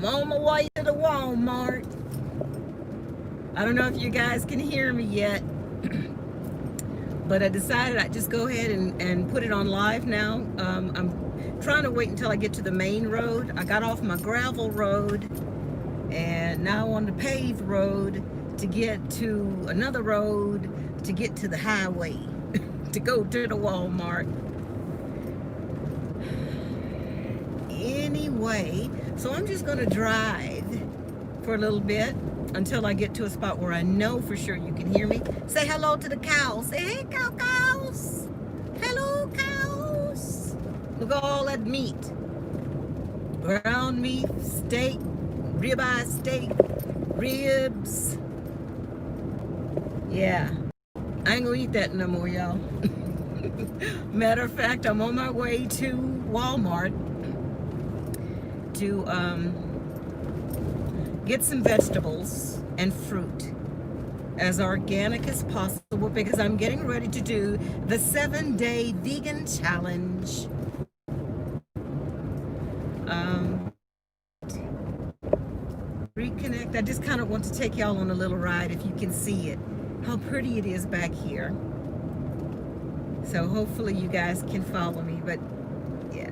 I'm on my way to the Walmart. I don't know if you guys can hear me yet, but I decided I'd just go ahead and put it on live now. I'm trying to wait until I get to the main road. I got off my gravel road and now on the paved road to get to another road to get to the highway to go to the Walmart. Anyway, so I'm just going to drive for a little bit until I get to a spot where I know for sure you can hear me. Say hello to the cows. Say, hey, cows. Hello, cows. Look at all that meat. Ground meat, steak, ribeye steak, ribs. Yeah, I ain't gonna eat that no more, y'all. Matter of fact, I'm on my way to Walmart to get some vegetables and fruit as organic as possible because I'm getting ready to do the 7-day vegan challenge. Reconnect. I just kind of want to take y'all on a little ride if you can see it, how pretty it is back here. So hopefully you guys can follow me, but yeah.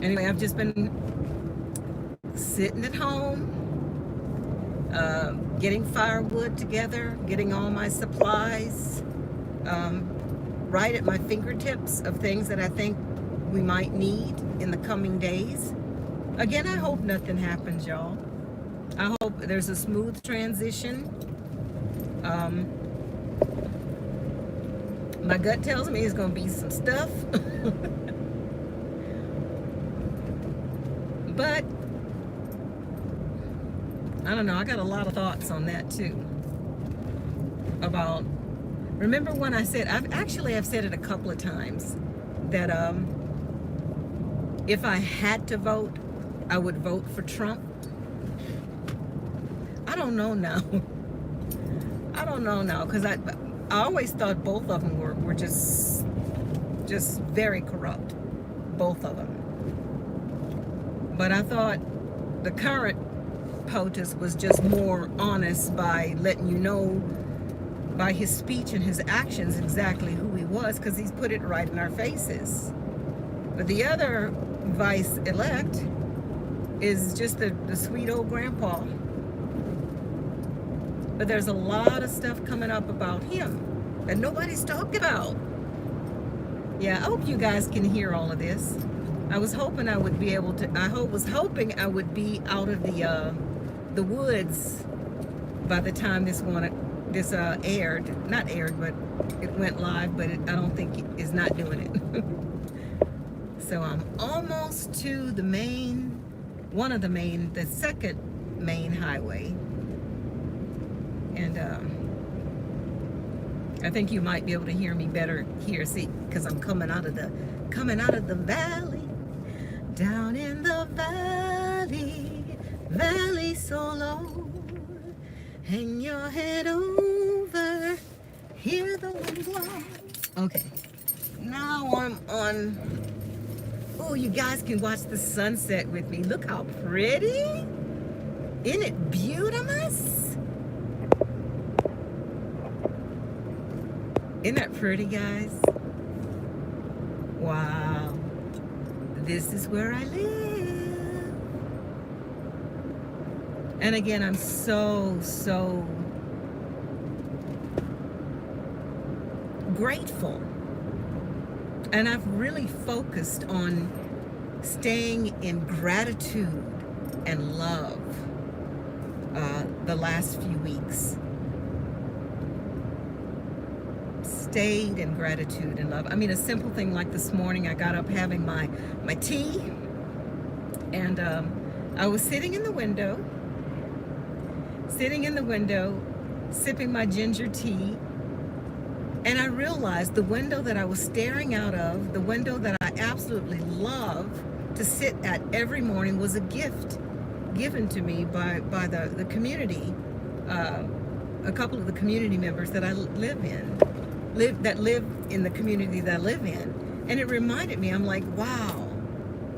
Anyway, I've just been sitting at home, getting firewood together, getting all my supplies right at my fingertips of things that I think we might need in the coming days. Again, I hope nothing happens, y'all. I hope there's a smooth transition. My gut tells me it's going to be some stuff. But I don't know, I got a lot of thoughts on that too. About, remember when I said, I've said it a couple of times, that if I had to vote, I would vote for Trump. I don't know now. I don't know now, because I always thought both of them were just very corrupt, both of them. But I thought the current POTUS was just more honest by letting you know by his speech and his actions exactly who he was, because he's put it right in our faces. But the other vice-elect is just the sweet old grandpa. But there's a lot of stuff coming up about him that nobody's talked about. Yeah, I hope you guys can hear all of this. I was hoping I would be able to, was hoping I would be out of the woods by the time this aired. Not aired, but it went live, but I don't think it is not doing it. So I'm almost to the the second main highway. And I think you might be able to hear me better here, see, because I'm coming out of the valley. Down in the valley so low, hang your head over, hear the wind blow. Okay, now I'm on, oh, you guys can watch the sunset with me. Look how pretty. Isn't it beautiful? Isn't that pretty, guys? Wow. This is where I live. And again, I'm so grateful. And I've really focused on staying in gratitude and love the last few weeks. Stayed in gratitude and love. I mean, a simple thing like this morning, I got up having my tea, and I was sitting in the window, sipping my ginger tea, and I realized the window that I was staring out of, the window that I absolutely love to sit at every morning, was a gift given to me by the community, a couple of the community members that I live in the community that I live in. And it reminded me, I'm like, wow,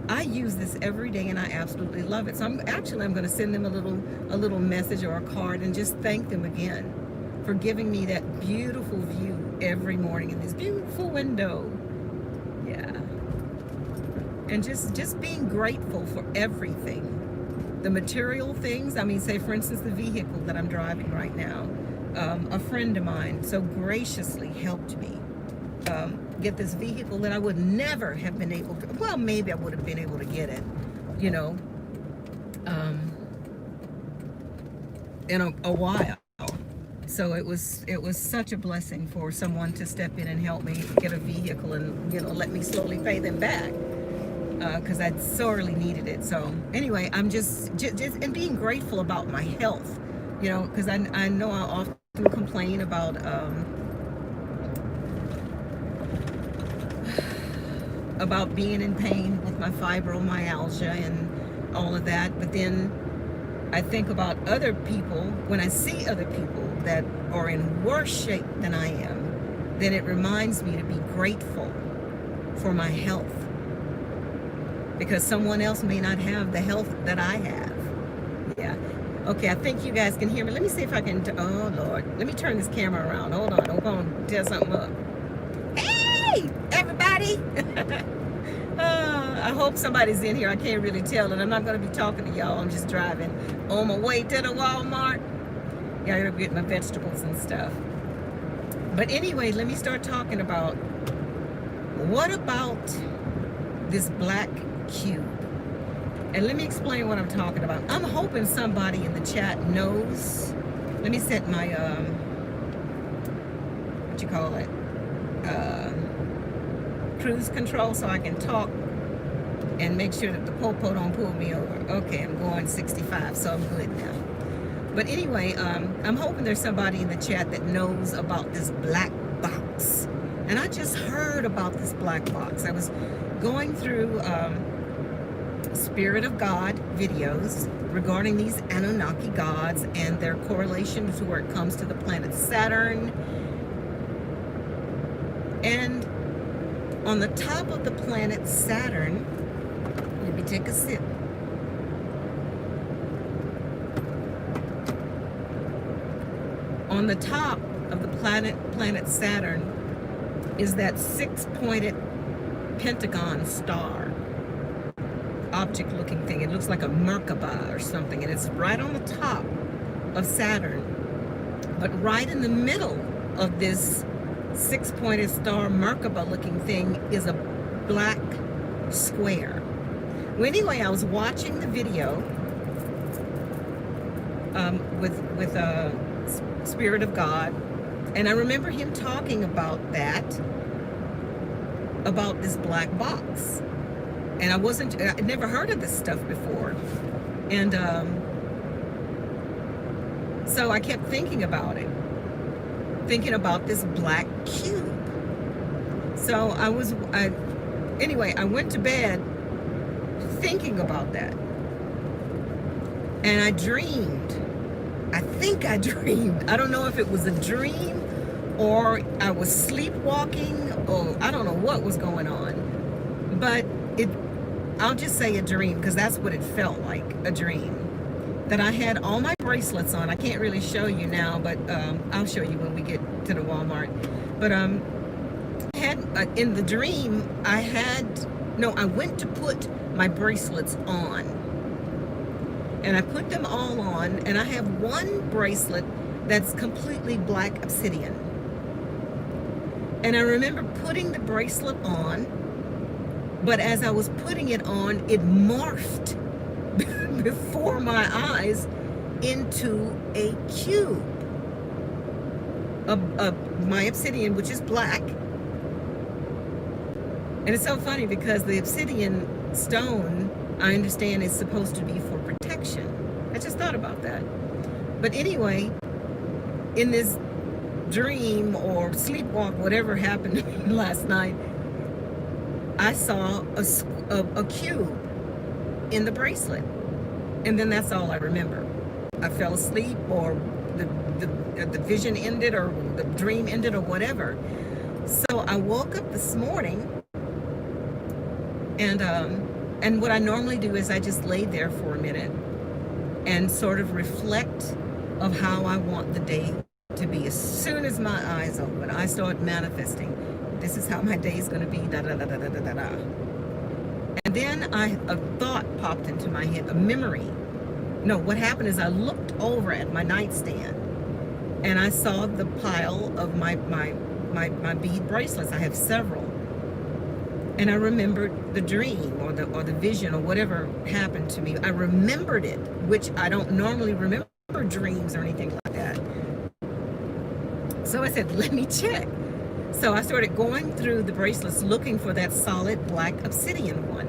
I use this every day and I absolutely love it. So I'm going to send them a little message or a card and just thank them again for giving me that beautiful view every morning in this beautiful window. Yeah. And just being grateful for everything. The material things, I mean, say for instance the vehicle that I'm driving right now. A friend of mine so graciously helped me get this vehicle that I would never have been able to, well, maybe I would have been able to get it, you know, in a while. So it was such a blessing for someone to step in and help me get a vehicle and, you know, let me slowly pay them back, because I sorely needed it. So anyway, I'm just and being grateful about my health, you know, because I know I often complain about being in pain with my fibromyalgia and all of that. But then I think about other people, when I see other people that are in worse shape than I am, then it reminds me to be grateful for my health, because someone else may not have the health that I have. Yeah. Okay, I think you guys can hear me. Let me see if I can, oh Lord, let me turn this camera around. Hold on, I'm going to tear something up. Hey, everybody. I hope somebody's in here. I can't really tell, and I'm not going to be talking to y'all. I'm just driving on my way to the Walmart. Yeah, I gotta get my vegetables and stuff. But anyway, let me start talking about, what about this black cube? And let me explain what I'm talking about. I'm hoping somebody in the chat knows. Let me set my, what you call it? Cruise control, so I can talk and make sure that the popo don't pull me over. Okay, I'm going 65, so I'm good now. But anyway, I'm hoping there's somebody in the chat that knows about this black box. And I just heard about this black box. I was going through Spirit of God videos regarding these Anunnaki gods and their correlation to where it comes to the planet Saturn. And on the top of the planet Saturn, let me take a sip. On the top of the planet Saturn is that six-pointed pentagon star object looking thing. It looks like a Merkaba or something, and it's right on the top of Saturn. But right in the middle of this six-pointed star Merkaba looking thing is a black square. Well, anyway, I was watching the video with Spirit of God, and I remember him talking about that, about this black box. And I'd never heard of this stuff before. And so I kept thinking about it, thinking about this black cube. So anyway, I went to bed thinking about that. And I dreamed. I think I dreamed. I don't know if it was a dream or I was sleepwalking, or I don't know what was going on. But I'll just say a dream, because that's what it felt like, a dream. That I had all my bracelets on. I can't really show you now, but I'll show you when we get to the Walmart. But in the dream, I went to put my bracelets on. And I put them all on, and I have one bracelet that's completely black obsidian. And I remember putting the bracelet on, but as I was putting it on, it morphed before my eyes into a cube. My obsidian, which is black. And it's so funny because the obsidian stone, I understand, is supposed to be for protection. I just thought about that. But anyway, in this dream or sleepwalk, whatever happened to me last night, I saw a cube in the bracelet. And then that's all I remember. I fell asleep, or the vision ended, or the dream ended, or whatever. So I woke up this morning, and And what I normally do is I just lay there for a minute and sort of reflect of how I want the day to be. As soon as my eyes open, I start manifesting. This is how my day is going to be, da da da da da da da da. And then a thought popped into my head, a memory. No, what happened is I looked over at my nightstand and I saw the pile of my bead bracelets. I have several. And I remembered the dream or the vision or whatever happened to me. I remembered it, which I don't normally remember dreams or anything like that. So I said, let me check. So I started going through the bracelets looking for that solid black obsidian one.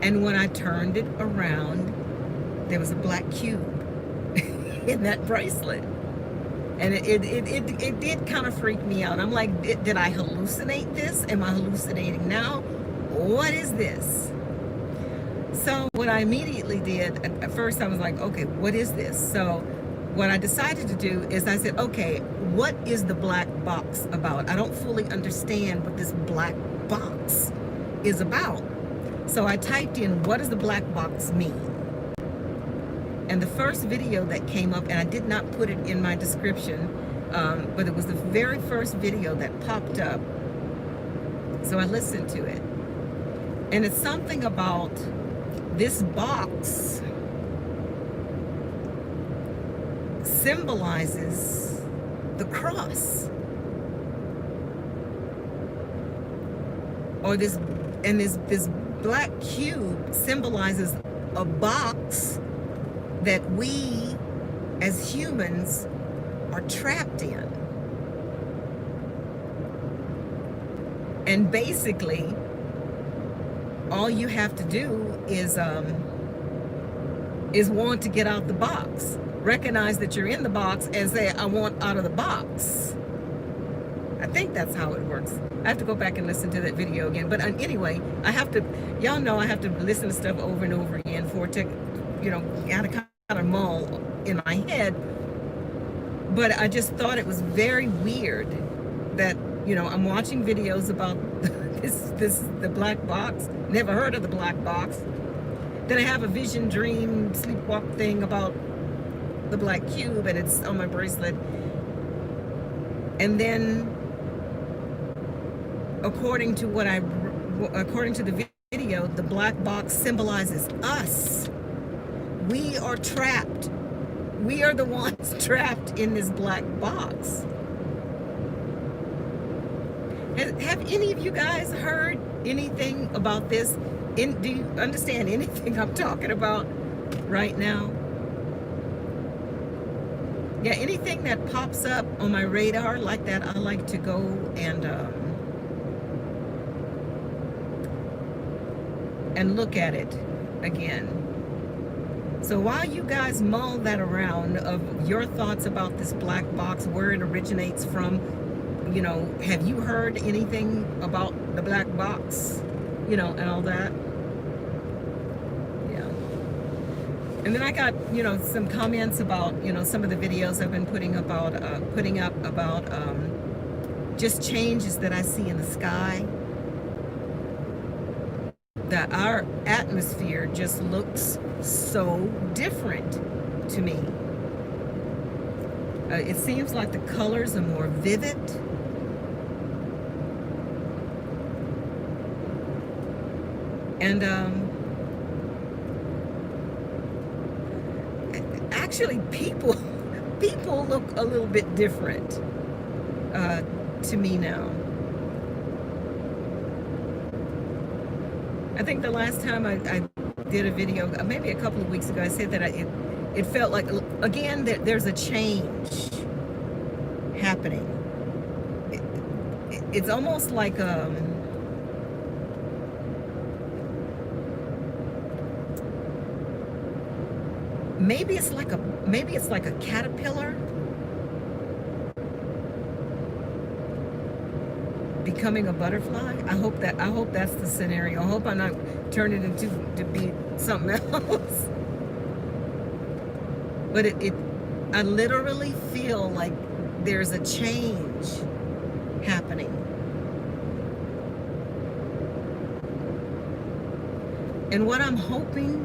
And when I turned it around, there was a black cube in that bracelet. And it did kind of freak me out. I'm like, did I hallucinate this? Am I hallucinating now? What is this? So what I immediately did, at first I was like, okay, what is this? So what I decided to do is I said, okay, what is the black box about? I don't fully understand what this black box is about. So I typed in, what does the black box mean? And the first video that came up, and I did not put it in my description, but it was the very first video that popped up. So I listened to it. And it's something about this box symbolizes the cross. Or this black cube symbolizes a box that we as humans are trapped in. And basically, all you have to do is want to get out the box. Recognize that you're in the box and say, I want out of the box. I think that's how it works. I have to go back and listen to that video again. But anyway, y'all know I have to listen to stuff over and over again for it to, kind of mull in my head. But I just thought it was very weird that, I'm watching videos about the black box. Never heard of the black box. Then I have a vision, dream, sleepwalk thing about the black cube, and it's on my bracelet. And then, according to the video, the black box symbolizes us. We are trapped. We are the ones trapped in this black box. Have any of you guys heard anything about this? Do you understand anything I'm talking about right now? Yeah, anything that pops up on my radar like that, I like to go and look at it again. So while you guys mull that around of your thoughts about this black box, where it originates from, have you heard anything about the black box, and all that? Yeah. And then I got, some comments about, some of the videos I've been putting up about just changes that I see in the sky. That our atmosphere just looks so different to me. It seems like the colors are more vivid. And actually people look a little bit different to me now. I think the last time I did a video, maybe a couple of weeks ago, I said that it felt like, again, that there's a change happening. It's almost like maybe it's like a caterpillar becoming a butterfly. I hope that's the scenario. I hope I'm not turning it to be something else. But I literally feel like there's a change happening. And what I'm hoping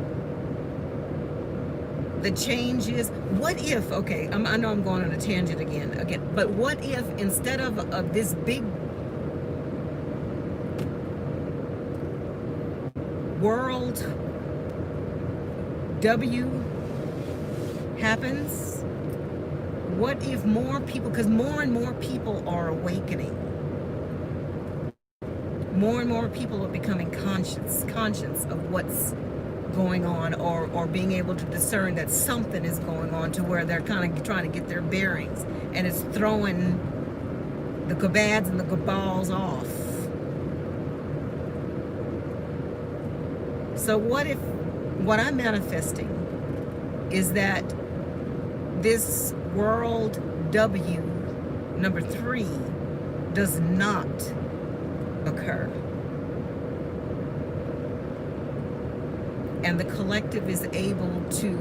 the change is, what if, okay, I know I'm going on a tangent again, but what if instead of this big world W happens? What if more people, because more and more people are awakening, more and more people are becoming conscious of what's going on, or being able to discern that something is going on, to where they're kind of trying to get their bearings, and it's throwing the gabads and the cabals off. So what if what I'm manifesting is that this world W number 3 does not occur, and the collective is able to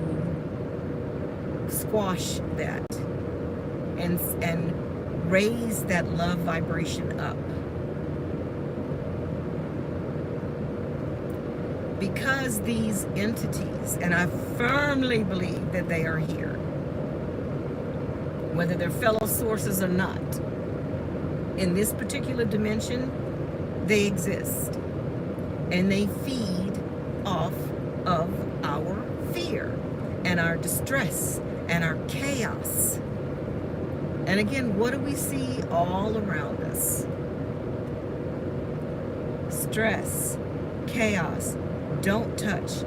squash that and raise that love vibration up, because these entities, and I firmly believe that they are here, whether they're fellow sources or not, in this particular dimension, they exist, and they feed off of our fear and our distress and our chaos. And again, what do we see all around us? Stress, chaos, don't touch,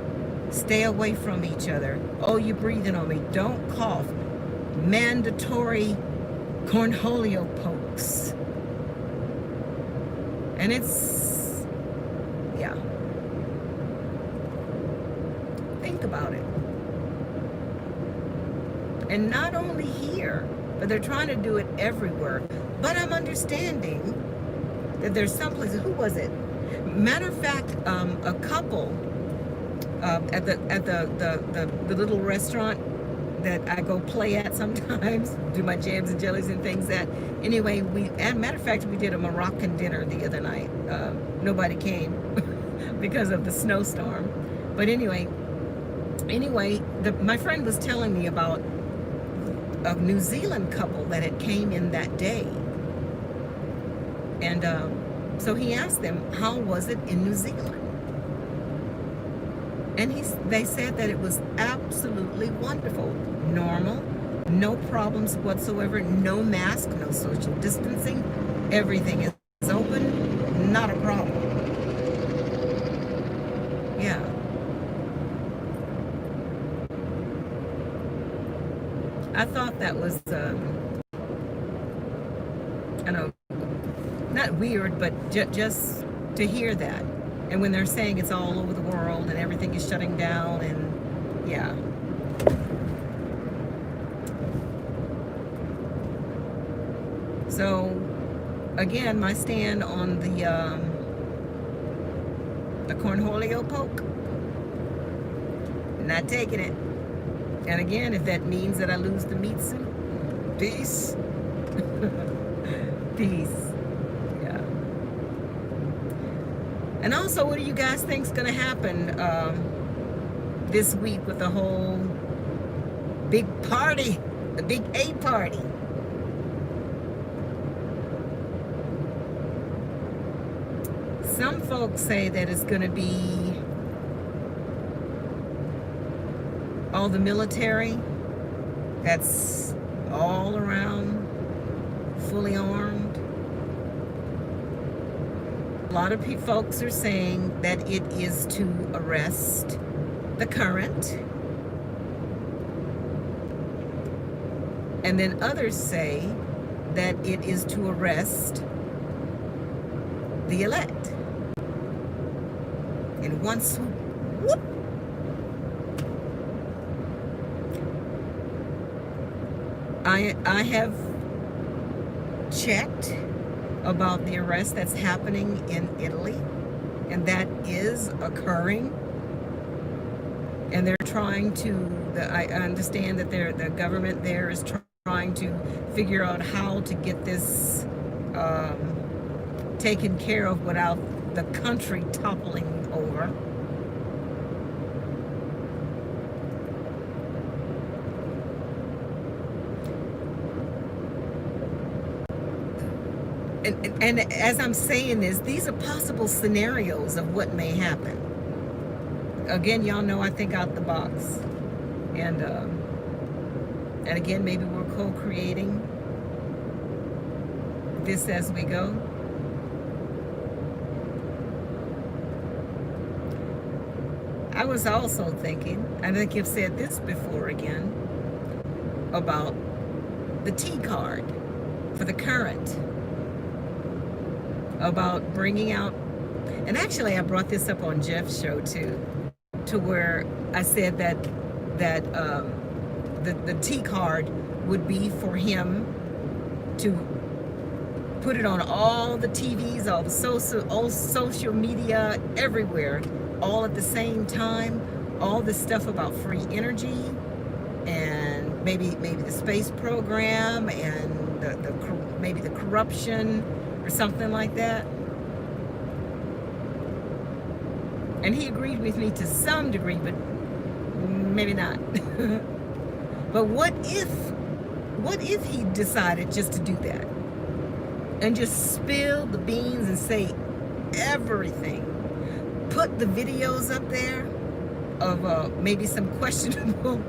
stay away from each other, oh, you're breathing on me, don't cough, mandatory cornholio pokes. And it's, yeah. Think about it. And not only here, but they're trying to do it everywhere. But I'm understanding that there's some places, who was it? Matter of fact, a couple at the little restaurant that I go play at sometimes, do my jams and jellies and things at. Anyway, as a matter of fact, we did a Moroccan dinner the other night. Nobody came because of the snowstorm. But anyway, my friend was telling me about a New Zealand couple that had came in that day. And so he asked them, how was it in New Zealand? And they said that it was absolutely wonderful, normal, no problems whatsoever, no mask, no social distancing, everything is open, not a problem. Yeah. I thought that was, I know, not weird, but just to hear that. And when they're saying it's all over the world and everything is shutting down, and yeah. So again, my stand on the cornholio poke, not taking it. And again, if that means that I lose the meat suit, peace. Peace. Yeah. And also, what do you guys think is going to happen this week with the whole big party, the big A party? Some folks say that it's going to be all the military that's all around, fully armed. A lot of folks are saying that it is to arrest the current. And then others say that it is to arrest the elect. In one swoop, whoop. I have checked about the arrest that's happening in Italy, and that is occurring. And they're trying to, I understand that the government there is trying to figure out how to get this taken care of without the country toppling over. and as I'm saying this, these are possible scenarios of what may happen. Again, y'all know I think out the box, and again, maybe we're co-creating this as we go. I was also thinking, I think you've said this before again, about the T card for the current, about bringing out, and actually I brought this up on Jeff's show too, to where I said that the T card would be for him to put it on all the TVs, all social media, everywhere, all at the same time. All this stuff about free energy, and maybe the space program, and maybe the corruption or something like that. And he agreed with me to some degree, but maybe not. But what if he decided just to do that and just spill the beans and say everything? Put the videos up there of maybe some questionable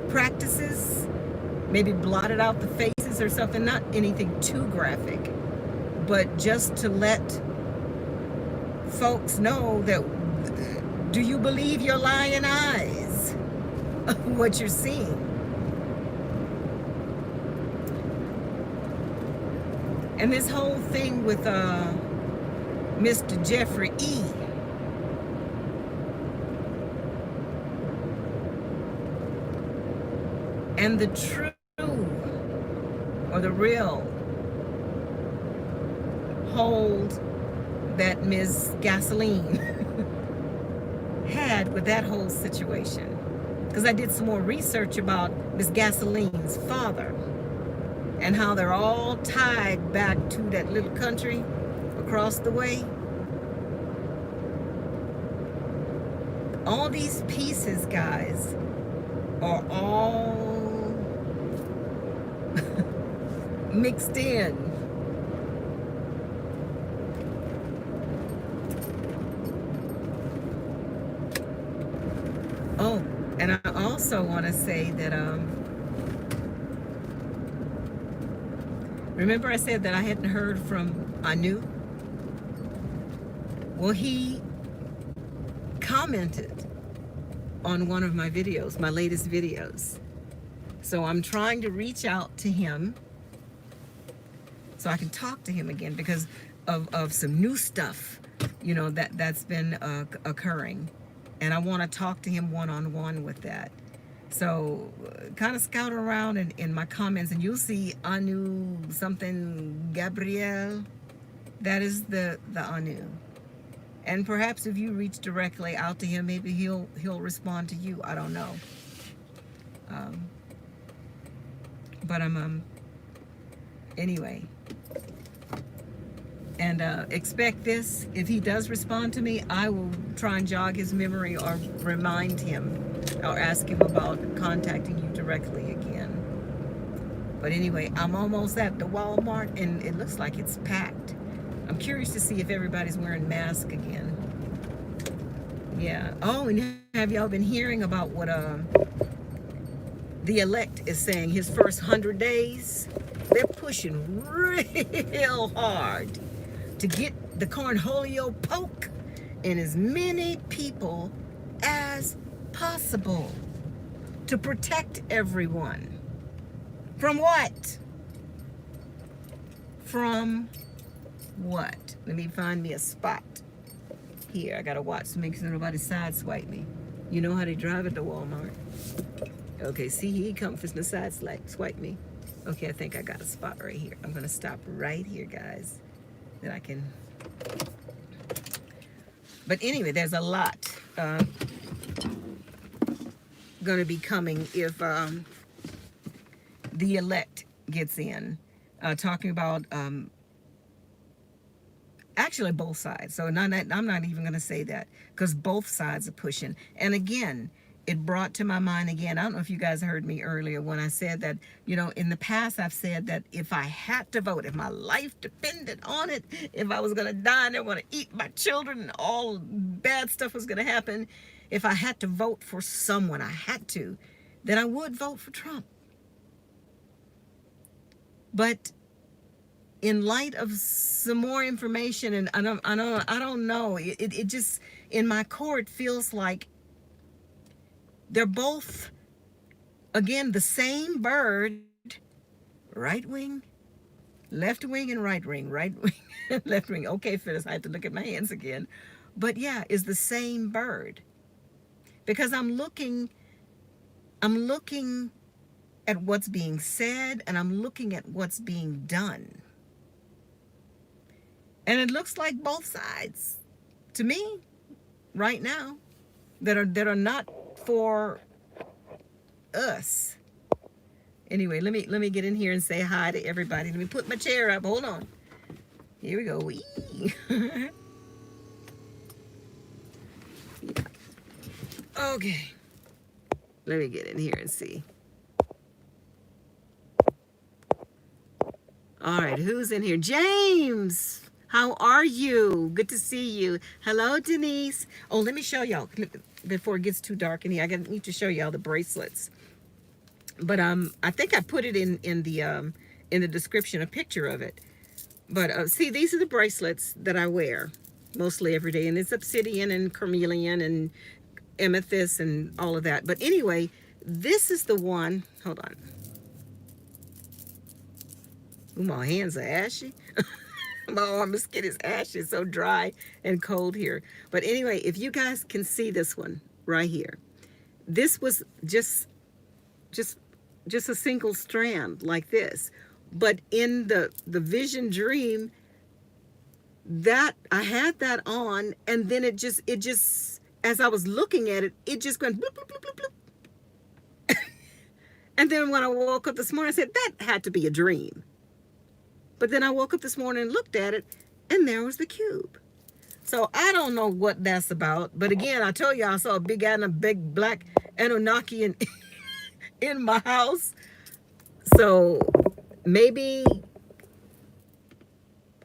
practices, maybe blotted out the faces or something, not anything too graphic, but just to let folks know that, do you believe your lying eyes of what you're seeing? And this whole thing with Mr. Jeffrey E. And the true or the real hold that Ms. Gasoline had with that whole situation. Because I did some more research about Ms. Gasoline's father and how they're all tied back to that little country across the way. All these pieces, guys, are all mixed in. Oh, and I also want to say that remember I said that I hadn't heard from Anu? Well, he commented on one of my videos, my latest videos. So I'm trying to reach out to him so I can talk to him again because of some new stuff, you know, that's been occurring. And I want to talk to him one-on-one with that. So kind of scout around in my comments, and you'll see Anu something Gabriel. That is the Anu. And perhaps if you reach directly out to him, maybe he'll respond to you. I don't know. But I'm anyway. And expect this. If he does respond to me, I will try and jog his memory or remind him or ask him about contacting you directly again. But anyway, I'm almost at the Walmart and it looks like it's packed. I'm curious to see if everybody's wearing masks again. Yeah. Oh, and have y'all been hearing about what the elect is saying? His first 100 days, they're pushing real hard to get the cornholio poke in as many people as possible to protect everyone. From what? From what? Let me find me a spot. Here, I gotta watch to make sure nobody sideswipe me. You know how they drive at the Walmart. Okay, see, he come for the swipe me. Okay, I think I got a spot right here. I'm gonna stop right here, guys. That I can. But anyway, there's a lot gonna be coming if the elect gets in. Talking about actually both sides. So I'm not even going to say that because both sides are pushing. And again, it brought to my mind again. I don't know if you guys heard me earlier when I said that, in the past I've said that if I had to vote, if my life depended on it, if I was going to die and I want to eat my children and all bad stuff was going to happen, if I had to vote for someone, I had to, then I would vote for Trump. But in light of some more information, and I don't know, it just, in my core, it feels like they're both, again, the same bird, right wing, left wing, and right wing, left wing. Okay, Phyllis, I had to look at my hands again. But yeah, is the same bird. Because I'm looking at what's being said, and I'm looking at what's being done. And it looks like both sides to me right now that are not for us. Anyway, let me get in here and say hi to everybody. Let me put my chair up. Hold on. Here we go. Okay. Let me get in here and see. All right, who's in here? James, how are you? Good to see you. Hello, Denise. Oh, let me show y'all before it gets too dark in here. I need to show y'all the bracelets. But I think I put it in the description, a picture of it. But see, these are the bracelets that I wear mostly every day, and it's obsidian and carnelian and amethyst and all of that. But anyway, this is the one. Hold on. Ooh, my hands are ashy. My arm skin is ashy. It's so dry and cold here. But anyway, if you guys can see this one right here, this was just a single strand like this. But in the vision dream, that I had that on, and then it just as I was looking at it, it just went bloop, bloop, bloop, bloop, bloop. And then when I woke up this morning, I said, that had to be a dream. But then I woke up this morning and looked at it, and there was the cube. So I don't know what that's about. But again, I told you I saw a big black Anunnaki in my house. So maybe,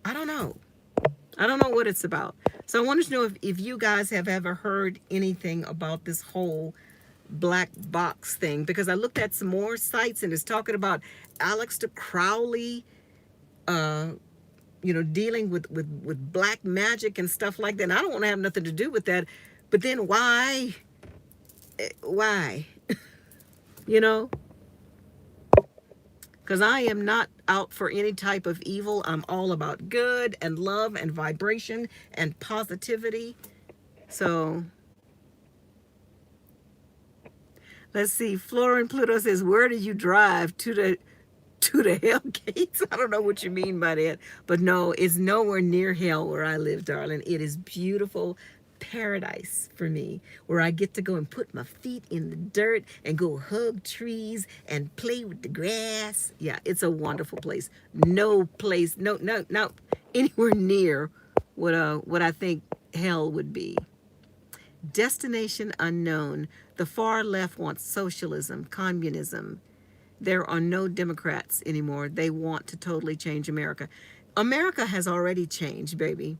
I don't know. I don't know what it's about. So I wanted to know if you guys have ever heard anything about this whole black box thing. Because I looked at some more sites, and it's talking about Aleister Crowley, dealing with black magic and stuff like that. And I don't want to have nothing to do with that. But then why? Because I am not out for any type of evil. I'm all about good and love and vibration and positivity. So let's see. Florin Pluto says, where do you drive? To the hell gates? I don't know what you mean by that. But no, it's nowhere near hell where I live, darling. It is beautiful paradise for me, where I get to go and put my feet in the dirt and go hug trees and play with the grass. Yeah, it's a wonderful place. No place, no, anywhere near what I think hell would be. Destination unknown. The far left wants socialism, communism. There are no Democrats anymore. They want to totally change America. America has already changed, baby.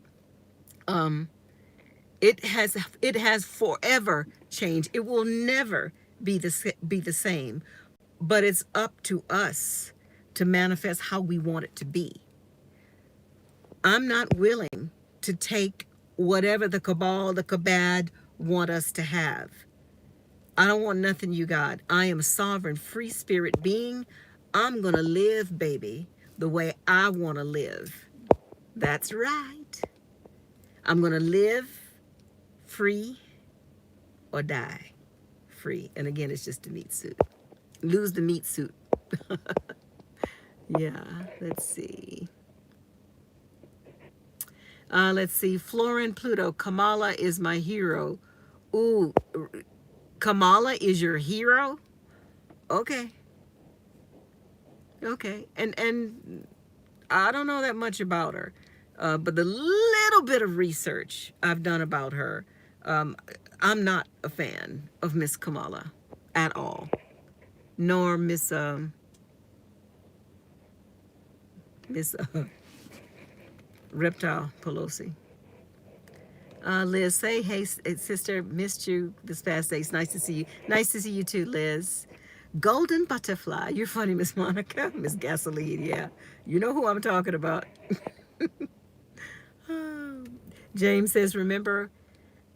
It has forever changed. It will never be the same. But it's up to us to manifest how we want it to be. I'm not willing to take whatever the cabal, the kabad want us to have. I don't want nothing you got. I am a sovereign, free spirit being. I'm going to live, baby, the way I want to live. That's right. I'm going to live free or die free. And again, it's just a meat suit. Lose the meat suit. Yeah, let's see. Let's see. Florin Pluto. Kamala is my hero. Ooh, Kamala is your hero? Okay. Okay. And I don't know that much about her. But the little bit of research I've done about her, I'm not a fan of Miss Kamala at all, nor Miss Reptile Pelosi. Liz, say hey, sister. Missed you this past day. It's nice to see you. Nice to see you too, Liz. Golden butterfly. You're funny, Miss Monica. Miss Gasoline. Yeah, you know who I'm talking about. James says, remember,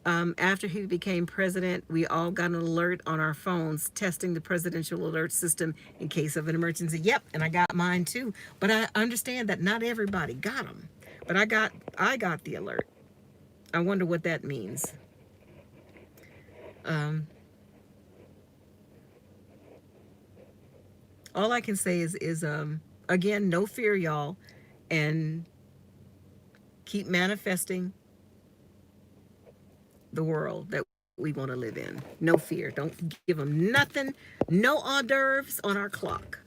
after he became president, we all got an alert on our phones testing the presidential alert system in case of an emergency. Yep, and I got mine too. But I understand that not everybody got them. But I got the alert. I wonder what that means. Um, all I can say is again, no fear, y'all, and keep manifesting the world that we want to live in. No fear. Don't give them nothing. No hors d'oeuvres on our clock.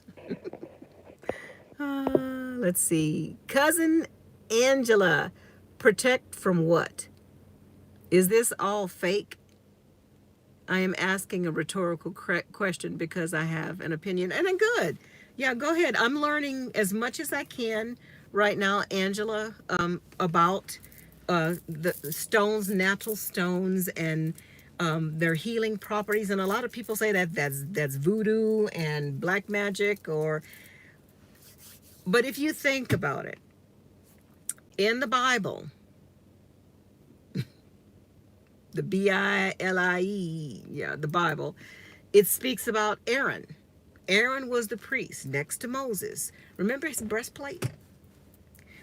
Let's see. Cousin Angela, protect from what? Is this all fake? I am asking a rhetorical question because I have an opinion, and I'm good. Yeah, go ahead. I'm learning as much as I can right now, Angela, about the stones, natural stones, and their healing properties. And a lot of people say that that's voodoo and black magic, but if you think about it, in the Bible, the Biblie, yeah, the Bible, it speaks about Aaron. Aaron was the priest next to Moses. Remember his breastplate?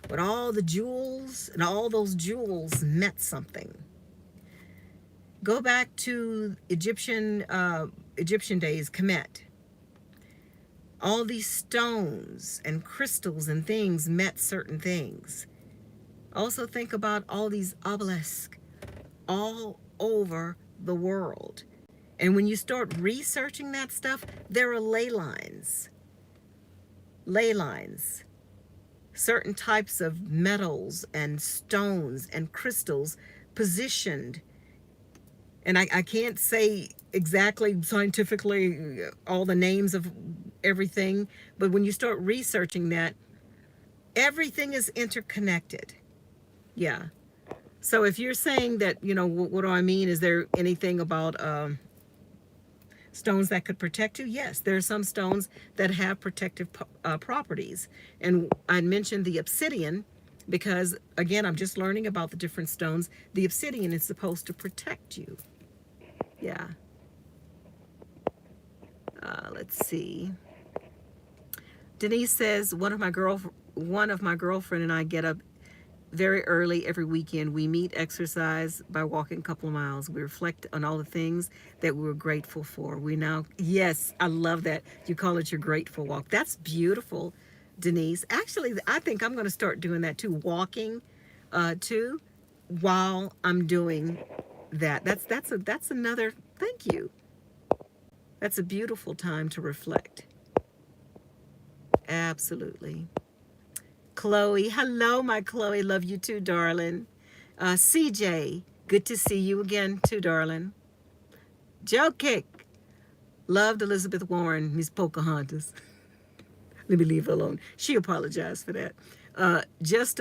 With all the jewels, and all those jewels meant something. Go back to Egyptian days, Kemet. All these stones and crystals and things meant certain things. Also think about all these obelisks all over the world. And when you start researching that stuff, there are ley lines. Ley lines. Certain types of metals and stones and crystals positioned. And I can't say exactly scientifically all the names of everything, but when you start researching that, everything is interconnected. Yeah. So if you're saying that, what do I mean? Is there anything about stones that could protect you? Yes, there are some stones that have protective properties. And I mentioned the obsidian because, again, I'm just learning about the different stones. The obsidian is supposed to protect you. Yeah. Let's see. Denise says, one of my girlfriend and I get up very early every weekend. We meet, exercise by walking a couple of miles. We reflect on all the things that we were grateful for. Yes, I love that. You call it your grateful walk. That's beautiful, Denise. Actually, I think I'm going to start doing that too, walking too, while I'm doing that. That's another, thank you. That's a beautiful time to reflect. Absolutely. Chloe, hello, my Chloe. Love you too, darling. CJ, good to see you again too, darling. Joe Kick, loved Elizabeth Warren, Miss Pocahontas. Let me leave her alone. She apologized for that. Just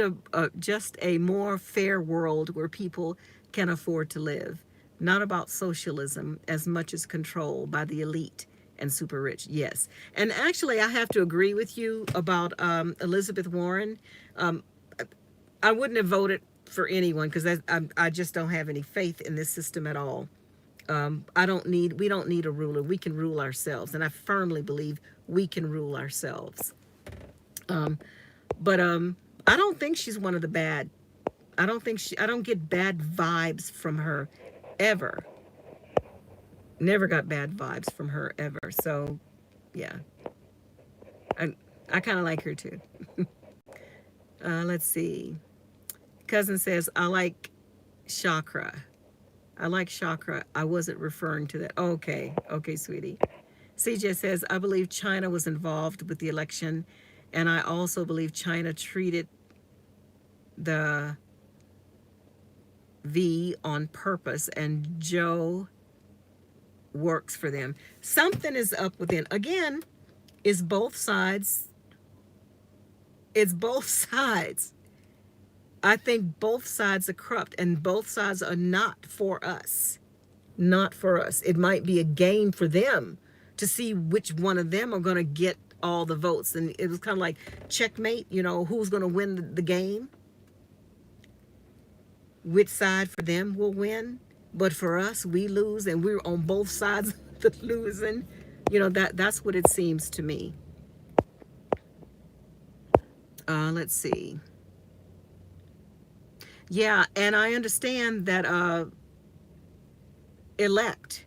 a more fair world where people can afford to live. Not about socialism as much as control by the elite and super rich. Yes. And actually, I have to agree with you about Elizabeth Warren. Um, I wouldn't have voted for anyone because I just don't have any faith in this system at all. We don't need a ruler. We can rule ourselves. And I firmly believe we can rule ourselves. But I don't think she's one of the bad. I don't get bad vibes from her ever. Never got bad vibes from her ever. So, yeah. I kind of like her too. Let's see. Cousin says, I like chakra. I like chakra. I wasn't referring to that. Okay. Okay, sweetie. CJ says, I believe China was involved with the election, and I also believe China treated the V on purpose, and Joe works for them. Something is up within. Again, it's both sides. It's both sides. I think both sides are corrupt, and both sides are not for us. Not for us. It might be a game for them to see which one of them are going to get all the votes. And it was kind of like checkmate, who's going to win the game, which side for them will win. But for us, we lose, and we're on both sides of the losing. That's what it seems to me. Let's see. Yeah, and I understand that elect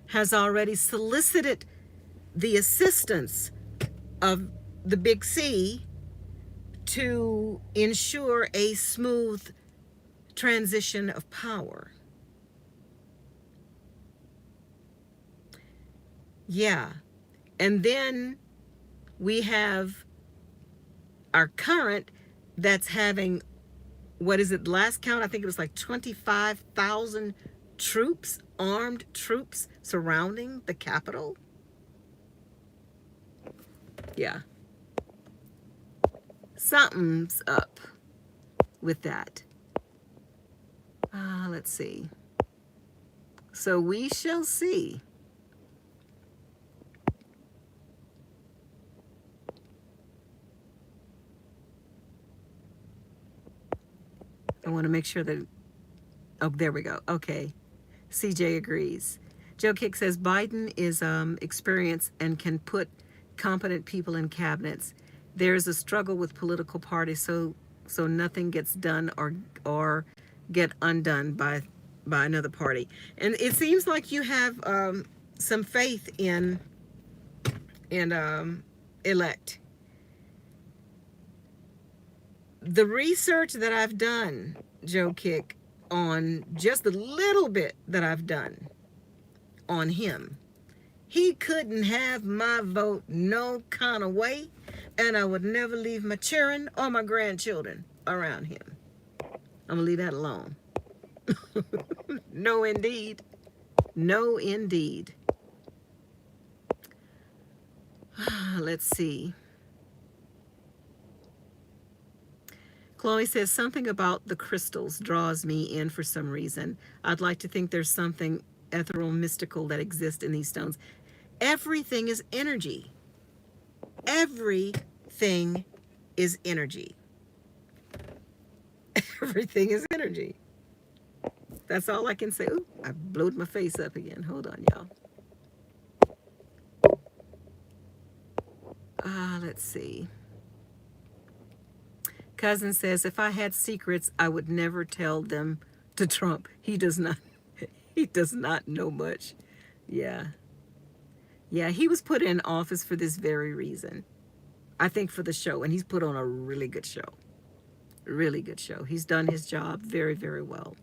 has already solicited the assistance of the big C to ensure a smooth transition of power. Yeah. And then we have our current that's having, what is it, last count, I think it was like 25,000 troops, armed troops surrounding the Capitol. Yeah. Something's up with that. Let's see. So we shall see. I want to make sure that, oh, there we go. Okay. CJ agrees. Joe Kick says Biden is experienced and can put competent people in cabinets. There's a struggle with political parties, so nothing gets done or get undone by another party. And it seems like you have some faith in elect. The research that I've done, Joe Kick, on just the little bit that I've done on him, he couldn't have my vote no kind of way, and I would never leave my children or my grandchildren around him. I'm gonna leave that alone. No, indeed. No, indeed. Let's see. Chloe says something about the crystals draws me in for some reason. I'd like to think there's something ethereal, mystical that exists in these stones. Everything is energy. Everything is energy. Everything is energy. That's all I can say. Ooh, I blowed my face up again. Hold on, y'all. Let's see. Cousin says, if I had secrets, I would never tell them to Trump. He does not know much. Yeah. Yeah, he was put in office for this very reason. I think for the show, and he's put on a really good show. Really good show. He's done his job very, very well.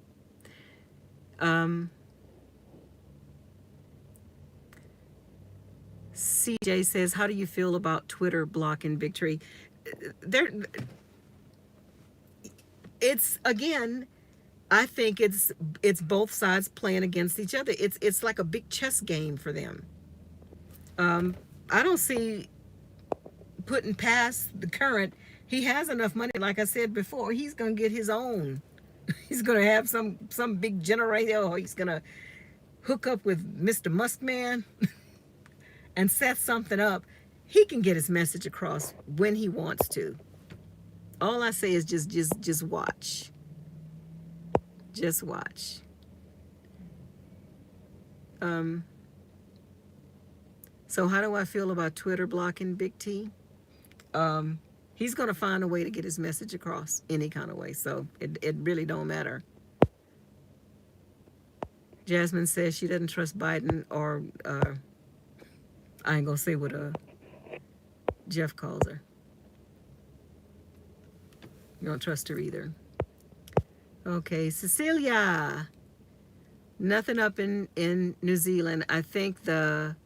CJ says, how do you feel about Twitter blocking Big Tree? It's, again, I think it's both sides playing against each other. It's like a big chess game for them. I don't see putting past the current. He has enough money, like I said before. He's gonna get his own. He's gonna have some big generator, or he's gonna hook up with Mr. Muskman and set something up. He can get his message across when he wants to. All I say is just watch. Just watch. So how do I feel about Twitter blocking Big T? He's going to find a way to get his message across any kind of way. So it really don't matter. Jasmine says she doesn't trust Biden, or I ain't going to say what Jeff calls her. You don't trust her either. Okay, Cecilia. Nothing up in New Zealand. I think the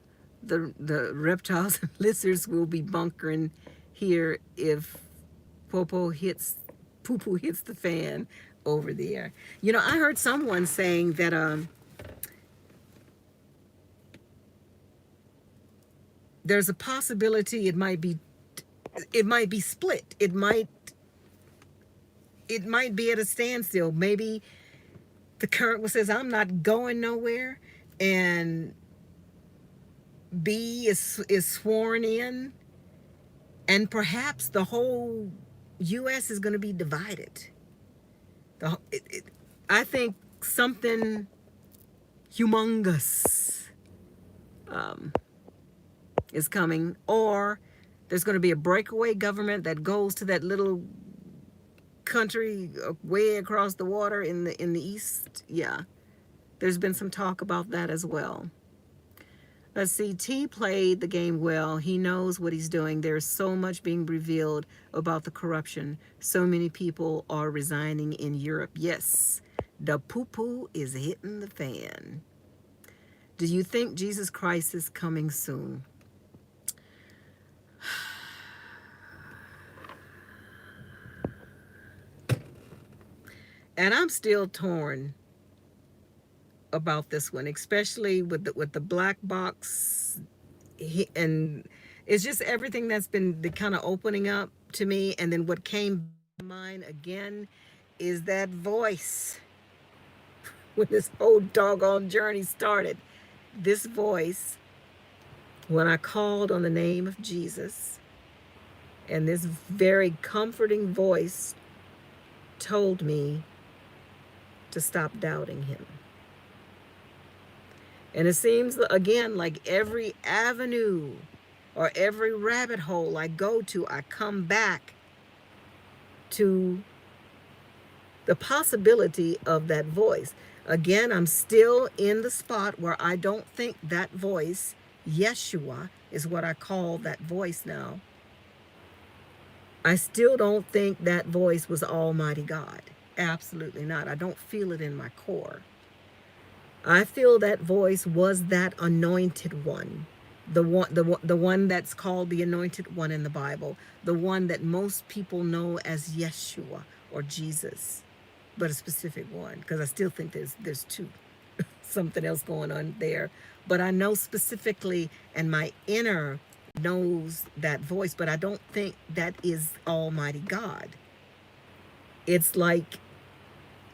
reptiles and lizards will be bunkering here if poo-poo hits the fan. over there. You know, I heard someone saying that there's a possibility it might be split. It might be at a standstill. Maybe the current one says I'm not going nowhere, and B is sworn in, and perhaps the whole U.S. is going to be divided. I think something humongous is coming, or there's going to be a breakaway government that goes to that little country way across the water in the east. Yeah, there's been some talk about that as well. Let's see. T played the game well. He knows what he's doing. There's so much being revealed about the corruption. So many people are resigning in Europe. Yes, the poo-poo is hitting the fan. Do you think Jesus Christ is coming soon? And I'm still torn about this one, especially with the black box, and it's just everything that's been the kind of opening up to me. And then what came to mind again is that voice when this whole doggone journey started. This voice, when I called on the name of Jesus, and this very comforting voice told me to stop doubting him. And it seems, again, like every avenue or every rabbit hole I go to, I come back to the possibility of that voice. Again, I'm still in the spot where I don't think that voice, Yeshua, is what I call that voice now. I still don't think that voice was Almighty God. Absolutely not. I don't feel it in my core. I feel that voice was that anointed one, the one that's called the anointed one in the Bible, the one that most people know as Yeshua or Jesus, but a specific one, because I still think there's two, something else going on there. But I know specifically, and my inner knows that voice, but I don't think that is Almighty God. It's like,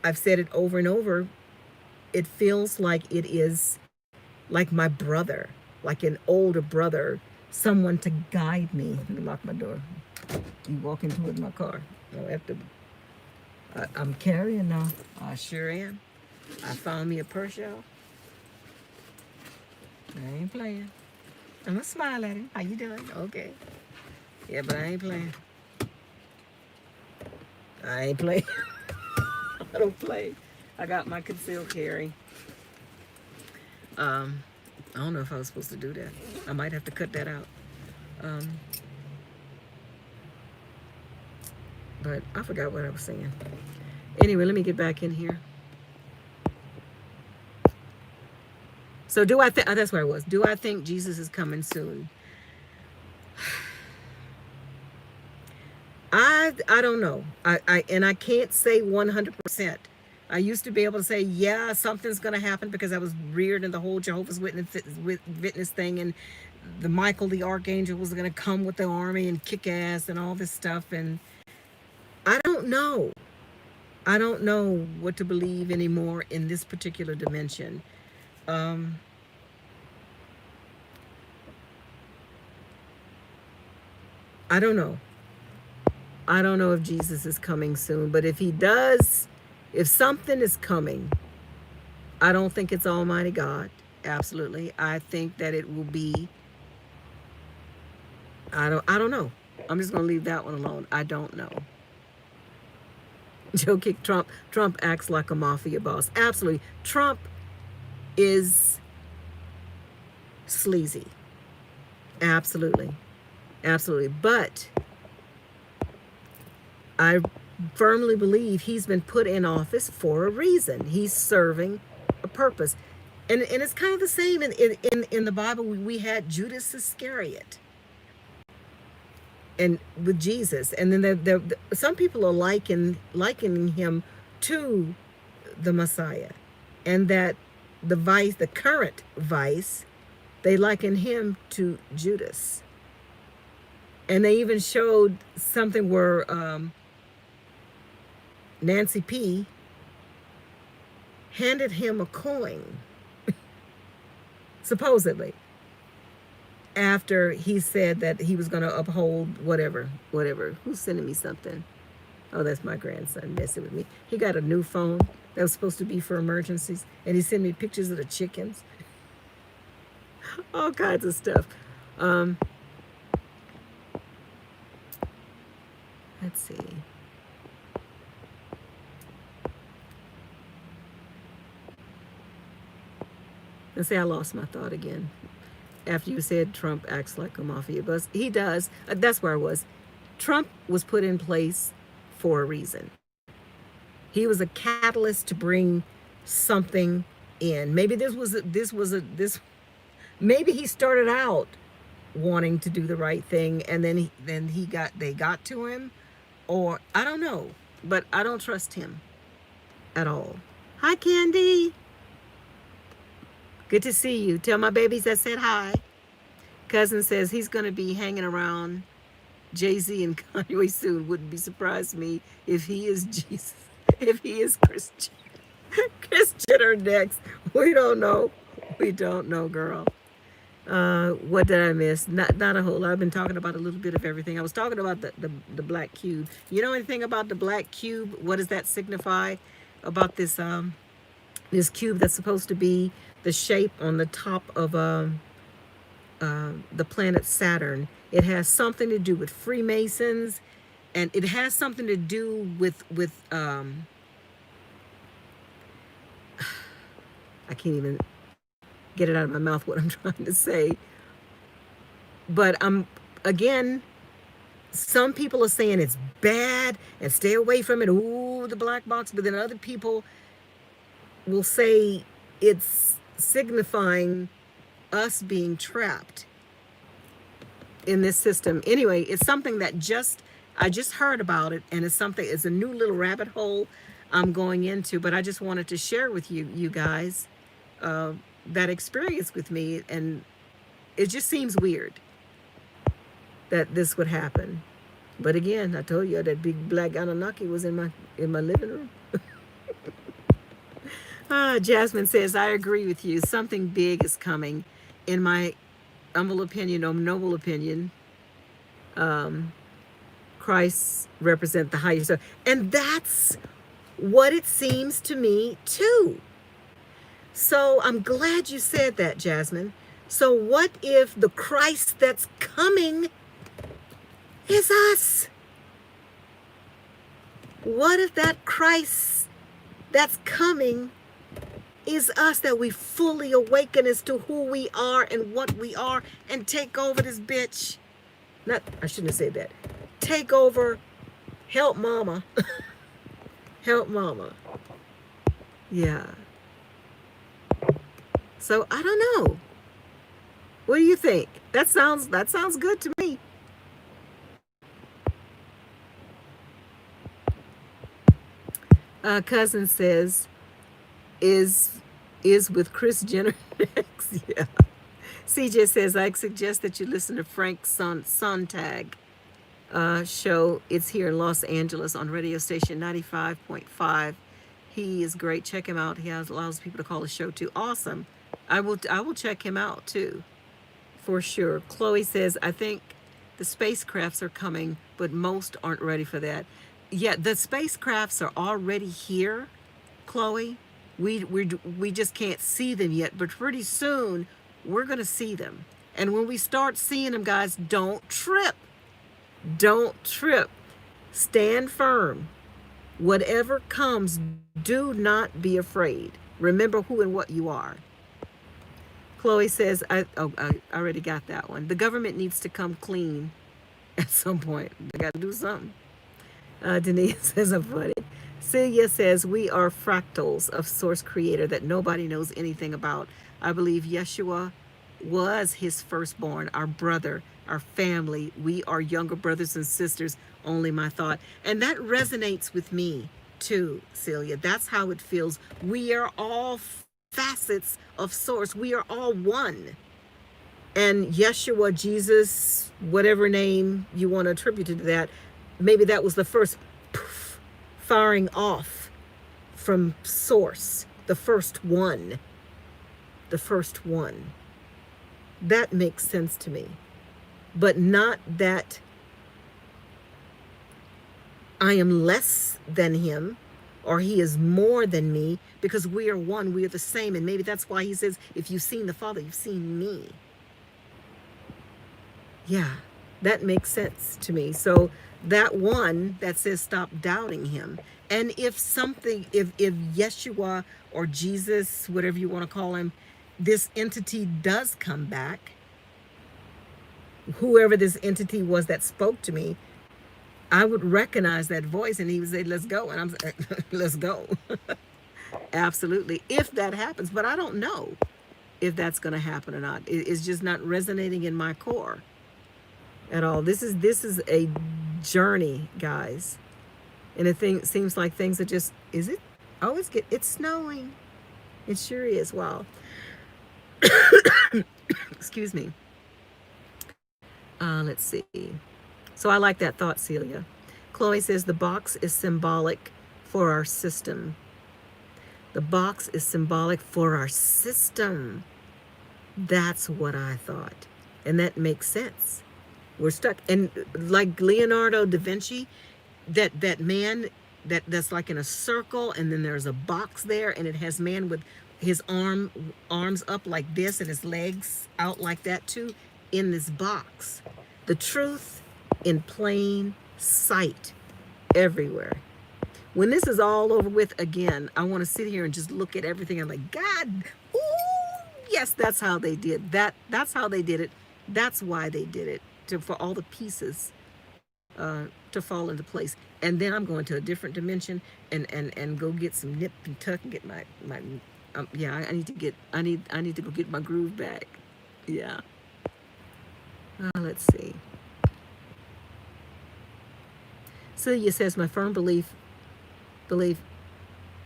I've said it over and over, it feels like it is like my brother, like an older brother, someone to guide me. Let me lock my door. You walk into it in my car. I have to. I'm carrying now. I sure am. I found me a purse, y'all. I ain't playing. I'm gonna smile at him. How you doing? Okay. Yeah, but I ain't playing. I ain't playing. I don't play. I got my concealed carry. I don't know if I was supposed to do that. I might have to cut that out. But I forgot what I was saying. Anyway, let me get back in here. So do I think, that's where I was. Do I think Jesus is coming soon? I don't know. I can't say 100%. I used to be able to say, yeah, something's going to happen, because I was reared in the whole Jehovah's Witness thing, and the Michael the Archangel was going to come with the army and kick ass and all this stuff. And I don't know. I don't know what to believe anymore in this particular dimension. I don't know. I don't know if Jesus is coming soon, but if he does, if something is coming, I don't think it's Almighty God. Absolutely. I think that it will be, I don't know. I'm just going to leave that one alone. I don't know. Joe kicked Trump. Trump acts like a mafia boss. Absolutely. Trump is sleazy. Absolutely. Absolutely. But I firmly believe he's been put in office for a reason. He's serving a purpose. And it's kind of the same in the Bible. We had Judas Iscariot and with Jesus. And then some people are likening him to the Messiah, and that the current vice, they liken him to Judas. And they even showed something where Nancy P handed him a coin, supposedly, after he said that he was going to uphold whatever. Who's sending me something? Oh, that's my grandson messing with me. He got a new phone that was supposed to be for emergencies, and he sent me pictures of the chickens, all kinds of stuff. Let's see. Let's say I lost my thought again. After you said Trump acts like a mafia boss, he does. That's where I was. Trump was put in place for a reason. He was a catalyst to bring something in. Maybe maybe he started out wanting to do the right thing, and then they got to him, or I don't know, but I don't trust him at all. Hi, Candy. Good to see you. Tell my babies I said hi. Cousin says he's going to be hanging around Jay-Z and Kanye soon. Wouldn't be surprised me if he is Jesus, if he is Christian. Christian or next. We don't know. We don't know, girl. What did I miss? Not a whole lot. I've been talking about a little bit of everything. I was talking about the black cube. You know anything about the black cube? What does that signify? About this this cube that's supposed to be the shape on the top of the planet Saturn. It has something to do with Freemasons, and it has something to do with I can't even get it out of my mouth what I'm trying to say. But again, some people are saying it's bad and stay away from it. Ooh, the black box. But then other people will say it's signifying us being trapped in this system. Anyway, it's something that I just heard about it, and it's a new little rabbit hole I'm going into, but I just wanted to share with you guys that experience with me, and it just seems weird that this would happen. But again, I told you that big black Anunnaki was in my living room. Jasmine says, I agree with you. Something big is coming. In my humble opinion, or noble opinion, Christ represent the higher self. And that's what it seems to me too. So I'm glad you said that, Jasmine. So what if the Christ that's coming is us? What if that Christ that's coming is us, that we fully awaken as to who we are and what we are and take over this bitch? I shouldn't have said that. Take over, help mama. Help mama. Yeah. So I don't know. What do you think? That sounds good to me. Cousin says, is with Kris Jenner next. Yeah. CJ says, I suggest that you listen to Frank Sontag show. It's here in Los Angeles on radio station 95.5. He is great. Check him out. He allows people to call the show too. Awesome. I will check him out too, for sure. Chloe says, I think the spacecrafts are coming, but most aren't ready for that. Yeah, the spacecrafts are already here, Chloe. We just can't see them yet, but pretty soon we're going to see them. And when we start seeing them, guys, don't trip. Don't trip. Stand firm. Whatever comes, do not be afraid. Remember who and what you are. Chloe says, I already got that one. The government needs to come clean at some point. They got to do something. Denise says, I'm funny. Celia says, we are fractals of Source Creator that nobody knows anything about. I believe Yeshua was his firstborn, our brother, our family. We are younger brothers and sisters, only my thought. And that resonates with me too, Celia. That's how it feels. We are all facets of source. We are all one. And Yeshua, Jesus, whatever name you want to attribute to that, maybe that was the first poof, firing off from source, the first one. The first one. That makes sense to me. But not that I am less than him or he is more than me, because we are one, we are the same. And maybe that's why he says, if you've seen the Father, you've seen me. Yeah, that makes sense to me. So that one that says stop doubting him. And if something, if Yeshua or Jesus, whatever you want to call him, this entity does come back, whoever this entity was that spoke to me, I would recognize that voice and he would say, let's go. And I'm saying, let's go. Absolutely. If that happens, but I don't know if that's going to happen or not. It's just not resonating in my core at all. This is a journey, guys. And it seems like things are just, is it? Oh, it's snowing. It sure is. Wow. Excuse me. Let's see. So I like that thought, Celia. Chloe says the box is symbolic for our system. The box is symbolic for our system. That's what I thought. And that makes sense. We're stuck. And like Leonardo da Vinci, that man that's like in a circle, and then there's a box there, and it has man with his arms up like this and his legs out like that too, in this box. The truth in plain sight everywhere. When this is all over with, again, I want to sit here and just look at everything. I'm like, God, ooh, yes, that's how they did that. That's how they did it. That's why they did it, for all the pieces to fall into place. And then I'm going to a different dimension and go get some nip and tuck and get my yeah, I need to go get my groove back. Yeah. Let's see. Celia says, my firm belief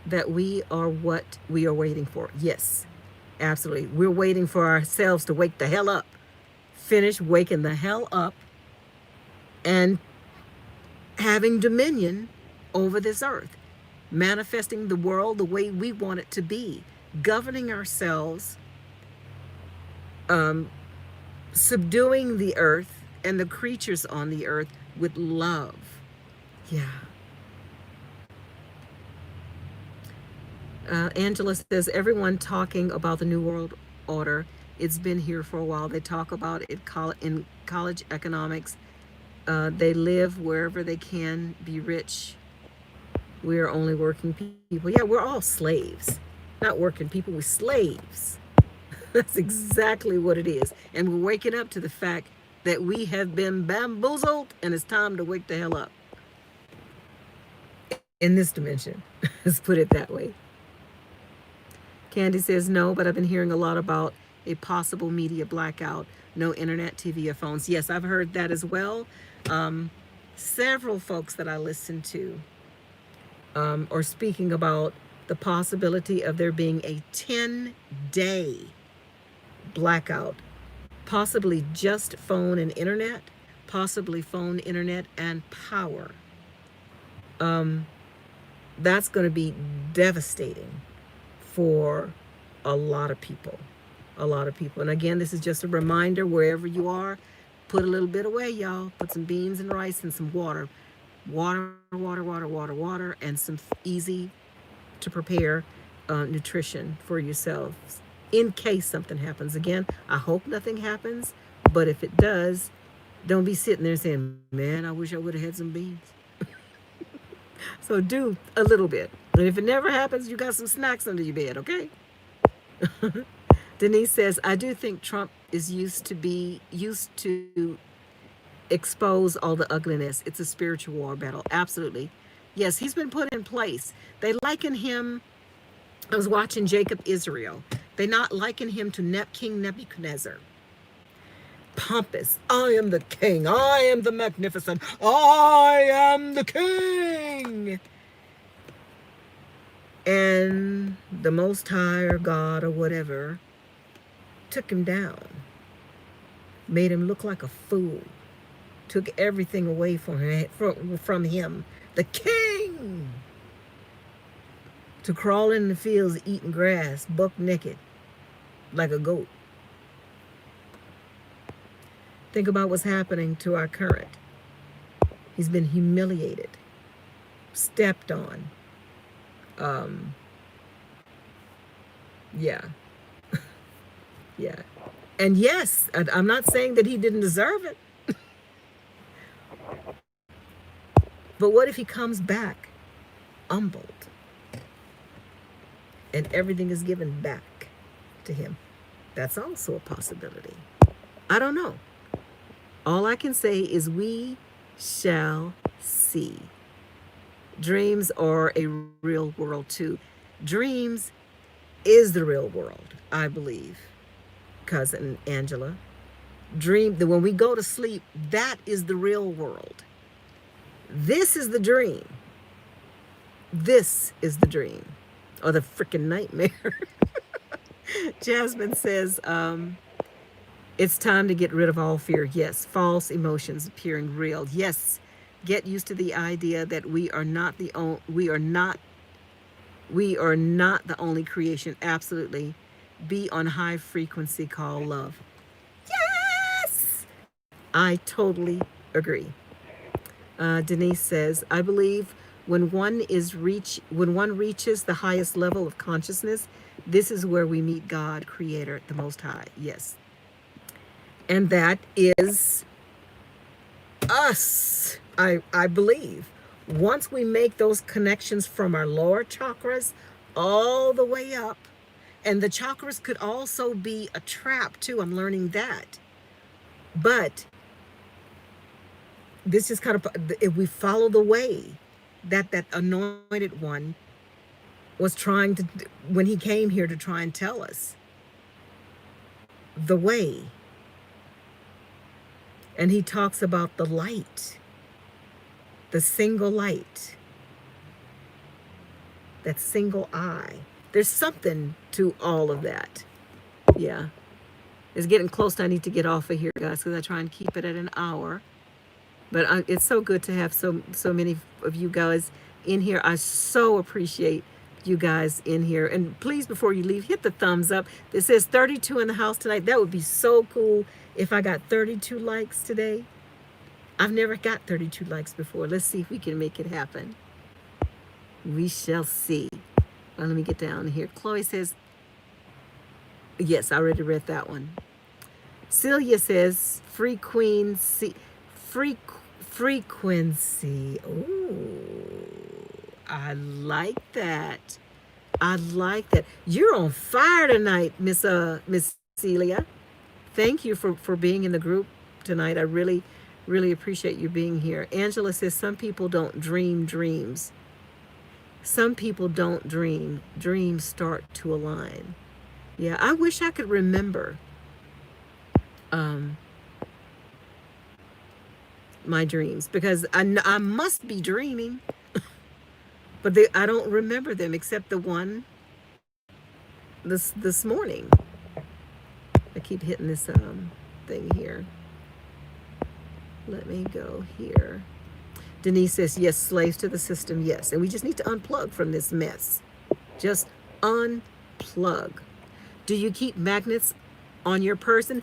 that we are what we are waiting for. Yes, absolutely. We're waiting for ourselves to wake the hell up. Finish waking the hell up and having dominion over this earth. Manifesting the world the way we want it to be. Governing ourselves. Subduing the earth and the creatures on the earth with love. Yeah. Angela says, everyone talking about the New World Order, it's been here for a while. They talk about it in college economics. They live wherever they can be rich. We are only working people. Yeah, we're all slaves. Not working people, we're slaves. That's exactly what it is. And we're waking up to the fact that we have been bamboozled, and it's time to wake the hell up. In this dimension. Let's put it that way. Candy says no, but I've been hearing a lot about a possible media blackout. No internet, TV, or phones. Yes, I've heard that as well. Several folks that I listen to are speaking about the possibility of there being a 10-day blackout, possibly just phone and internet, possibly phone, internet, and power. That's going to be devastating for a lot of people. A lot of people. And again, this is just a reminder, wherever you are, put a little bit away, y'all. Put some beans and rice and some water. Water, and some easy to prepare nutrition for yourselves in case something happens. Again, I hope nothing happens, but if it does, don't be sitting there saying, man, I wish I would have had some beans. So do a little bit. And if it never happens, you got some snacks under your bed, okay? Denise says, I do think Trump is used to expose all the ugliness. It's a spiritual war battle. Absolutely. Yes, he's been put in place. They liken him, I was watching Jacob Israel. They not liken him to King Nebuchadnezzar. Pompous. I am the king. I am the magnificent. I am the king. And the Most High or God or whatever took him down, made him look like a fool, took everything away from him, the king, to crawl in the fields eating grass, buck naked, like a goat. Think about what's happening to our current. He's been humiliated, stepped on. Um, yeah, yeah. And yes, I'm not saying that he didn't deserve it. But what if he comes back humbled and everything is given back to him? That's also a possibility. I don't know. All I can say is we shall see. Dreams are a real world too. Dreams is the real world, I believe, cousin Angela. Dream that when we go to sleep, that is the real world. This is the dream. This is the dream, or the freaking nightmare. Jasmine says, it's time to get rid of all fear. Yes, false emotions appearing real. Yes, get used to the idea that we are not the only creation. Absolutely, be on high frequency. Call love. Yes, I totally agree. Denise says, I believe when one reaches the highest level of consciousness, this is where we meet God, Creator, the Most High. Yes. And that is us, I believe. Once we make those connections from our lower chakras all the way up, and the chakras could also be a trap too. I'm learning that. But this is kind of, if we follow the way that anointed one was trying to, when he came here to try and tell us the way. And he talks about the light, the single light, that single eye. There's something to all of that. Yeah. It's getting close. I need to get off of here, guys, because I try and keep it at an hour. But it's so good to have so many of you guys in here. I so appreciate you guys in here. And please, before you leave, hit the thumbs up. It says 32 in the house tonight. That would be so cool if I got 32 likes today. I've never got 32 likes before. Let's see if we can make it happen. We shall see. Well, let me get down here. Chloe says, yes, I already read that one. Celia says, frequency. Ooh, I like that. I like that. You're on fire tonight, Miss Celia. Thank you for being in the group tonight. I really appreciate you being here. Angela says some people don't dream dreams. Some people don't dream. Dreams start to align. Yeah, I wish I could remember my dreams, because I must be dreaming, but I don't remember them except the one this morning. I keep hitting this thing here. Let me go here. Denise says, yes, slaves to the system, yes. And we just need to unplug from this mess. Just unplug. Do you keep magnets on your person?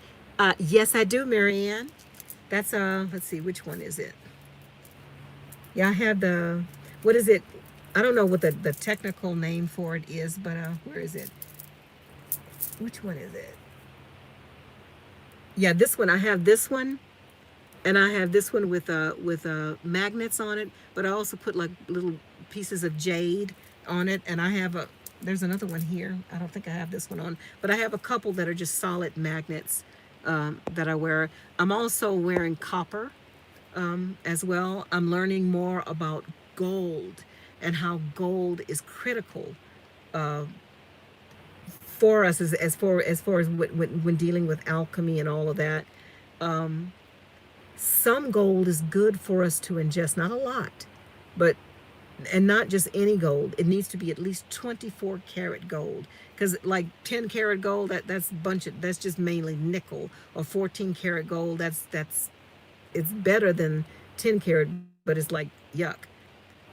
Yes, I do, Marianne. That's, let's see, which one is it? Yeah, I have the, what is it? I don't know what the technical name for it is, but where is it? Which one is it? Yeah, this one. I have this one, and I have this one with magnets on it, but I also put like little pieces of jade on it, and I have there's another one here. I don't think I have this one on, but I have a couple that are just solid magnets that I wear. I'm also wearing copper as well. I'm learning more about gold and how gold is critical for us as far as when dealing with alchemy and all of that. Some gold is good for us to ingest, not a lot, but And not just any gold. It needs to be at least 24 karat gold. Because like 10 karat gold, that's just mainly nickel. Or 14 karat gold, that's it's better than 10 karat, but it's like yuck.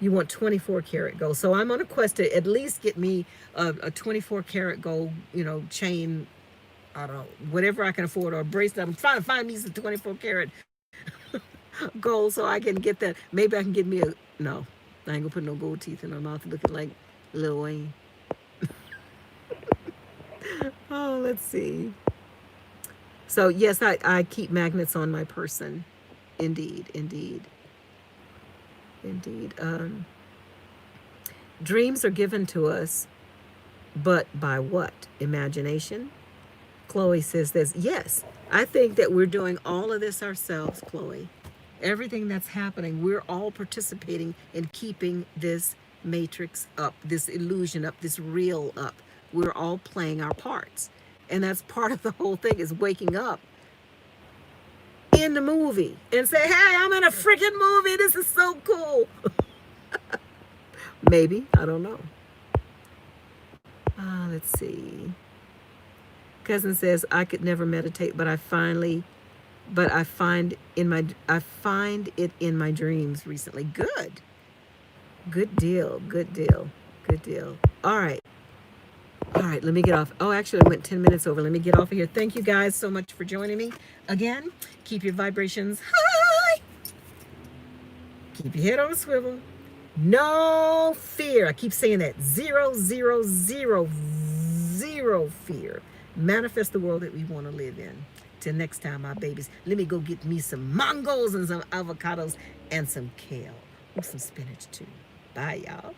You want 24 karat gold. So I'm on a quest to at least get me a 24 karat gold, chain. I don't know, whatever I can afford, or a bracelet. I'm trying to find me some 24 karat gold so I can get that. Maybe I can get me a, no, I ain't gonna put no gold teeth in my mouth looking like Lil Wayne. Oh, let's see. So yes, I keep magnets on my person. Indeed, indeed, indeed. Dreams are given to us, but by what? Imagination? Chloe says this. Yes, I think that we're doing all of this ourselves, Chloe. Everything that's happening, we're all participating in keeping this matrix up, this illusion up, this real up. We're all playing our parts. And that's part of the whole thing, is waking up in the movie and say, hey, I'm in a freaking movie. This is so cool. Maybe. I don't know. Let's see. Cousin says, I could never meditate, but I find it in my dreams recently. Good. Good deal. Good deal. Good deal. All right. All right, let me get off. Oh, actually, I went 10 minutes over. Let me get off of here. Thank you guys so much for joining me. Again, keep your vibrations high. Keep your head on a swivel. No fear. I keep saying that. Zero, zero, zero, zero fear. Manifest the world that we want to live in. Till next time, my babies. Let me go get me some mangoes and some avocados and some kale. Or some spinach, too. Bye, y'all.